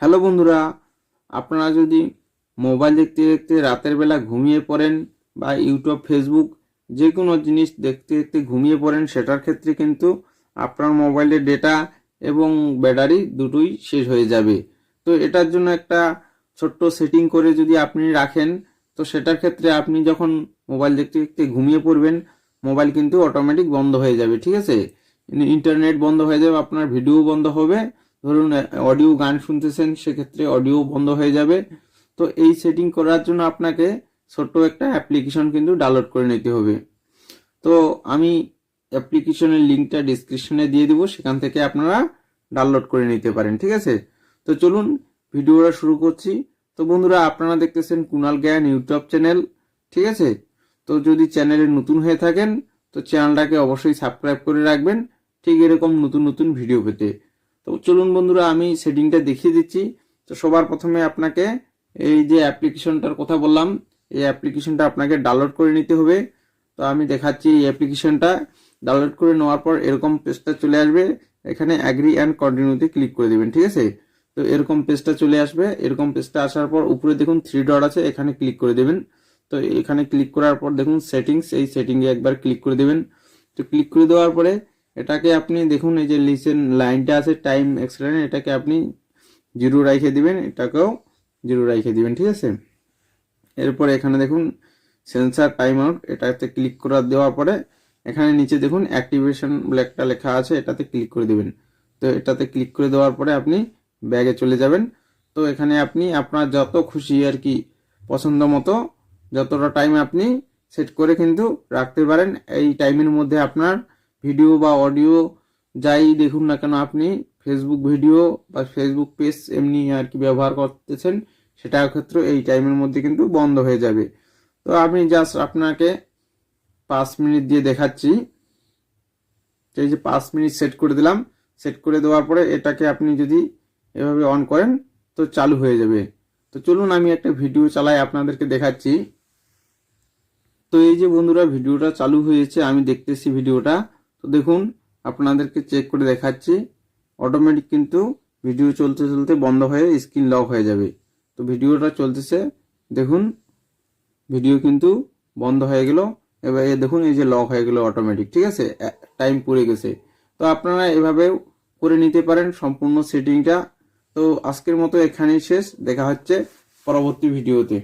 Hello বন্ধুরা, আপনারা যদি মোবাইল দেখতে দেখতে রাতের বেলা ঘুমিয়ে পড়েন বা ইউটিউব ফেসবুক যে কোনো জিনিস দেখতে দেখতে ঘুমিয়ে পড়েন, সেটার ক্ষেত্রে কিন্তু আপনার মোবাইলের ডেটা এবং ব্যাটারি দুটোই শেষ হয়ে যাবে। তো এটার জন্য একটা ছোট্ট সেটিং করে যদি আপনি রাখেন, তো সেটার ক্ষেত্রে আপনি যখন মোবাইল দেখতে দেখতে ঘুমিয়ে পড়বেন, মোবাইল কিন্তু অটোমেটিক বন্ধ হয়ে যাবে। ঠিক আছে, ইন্টারনেট বন্ধ হয়ে যাবে, আপনার ভিডিও বন্ধ হবে। ধরুন অডিও গান শুনতেছেন, সেক্ষেত্রে অডিও বন্ধ হয়ে যাবে। তো এই সেটিং করার জন্য আপনাকে ছোট্ট একটা অ্যাপ্লিকেশন কিন্তু ডাউনলোড করে নিতে হবে। তো আমি অ্যাপ্লিকেশনের লিঙ্কটা ডিসক্রিপশনে দিয়ে দিব, সেখান থেকে আপনারা ডাউনলোড করে নিতে পারেন। ঠিক আছে, তো চলুন ভিডিওটা শুরু করছি। তো বন্ধুরা, আপনারা দেখতেছেন কুণাল জ্ঞান ইউটিউব চ্যানেল। ঠিক আছে, তো যদি চ্যানেলে নতুন হয়ে থাকেন তো চ্যানেলটাকে অবশ্যই সাবস্ক্রাইব করে রাখবেন, ঠিক এরকম নতুন নতুন ভিডিও পেতে। তো চলুন বন্ধুরা, আমি সেটিংটা দেখিয়ে দিচ্ছি। তো সবার প্রথমে আপনাকে এই যে অ্যাপ্লিকেশনটার কথা বললাম, এই অ্যাপ্লিকেশনটা আপনাকে ডাউনলোড করে নিতে হবে। তো আমি দেখাচ্ছি, এই অ্যাপ্লিকেশনটা ডাউনলোড করে নেওয়ার পর এরকম পেজটা চলে আসবে। এখানে অ্যাগ্রি অ্যান্ড কন্টিনিউতে ক্লিক করে দেবেন। ঠিক আছে, তো এরকম পেজটা চলে আসবে। এরকম পেজটা আসার পর উপরে দেখুন 3 ডট আছে, এখানে ক্লিক করে দেবেন। তো এখানে ক্লিক করার পর দেখুন সেটিংস, এই সেটিংয়ে একবার ক্লিক করে দেবেন। তো ক্লিক করে দেওয়ার পরে এটাকে আপনি দেখুন, এই যে লিসেন লাইনটা আছে টাইম এক্সটেন্ড, এটাকে আপনি 0 রেখে দিবেন, এটাকেও 0 রেখে দিবেন। ঠিক আছে, এরপর এখানে দেখুন সেন্সার টাইম আউট, এটাতে ক্লিক করে দেওয়ার পরে এখানে নিচে দেখুন অ্যাক্টিভেশন বলে একটা লেখা আছে, এটাতে ক্লিক করে দিবেন। তো এটাতে ক্লিক করে দেওয়ার পরে আপনি ব্যাগে চলে যাবেন। তো এখানে আপনি আপনার যত খুশি আর কি পছন্দ মতো যতটা টাইম আপনি সেট করে কিন্তু রাখতে পারেন। এই টাইমের মধ্যে আপনার ভিডিও বা অডিও যাই দেখুন না কেন, আপনি ফেসবুক ভিডিও বা ফেসবুক পেজ এমনি আর কি ব্যবহার করতেছেন, সেটার ক্ষেত্রে এই টাইমের মধ্যে কিন্তু বন্ধ হয়ে যাবে। তো আমি জাস্ট আপনাকে 5 মিনিট দিয়ে দেখাচ্ছি। এই যে 5 মিনিট সেট করে দিলাম। সেট করে দেওয়ার পরে এটাকে আপনি যদি এভাবে অন করেন তো চালু হয়ে যাবে। তো চলুন আমি একটা ভিডিও চালাই, আপনাদেরকে দেখাচ্ছি। তো এই যে বন্ধুরা, ভিডিওটা চালু হয়েছে, আমি দেখতেছি ভিডিওটা। তো দেখুন, আপনাদেরকে চেক করে দেখাচ্ছি, অটোমেটিক কিন্তু ভিডিও চলতে চলতে বন্ধ হয়ে স্ক্রিন লক হয়ে যাবে। তো ভিডিওটা চলতেছে, দেখুন ভিডিও কিন্তু বন্ধ হয়ে গেল। এবার দেখুন এই যে লক হয়ে গেল অটোমেটিক। ঠিক আছে, টাইম পুড়ে গেছে। তো আপনারা এভাবেও করে নিতে পারেন সম্পূর্ণ সেটিংটা। তো আজকের মতো এখানেই শেষ, দেখা হচ্ছে পরবর্তী ভিডিওতে।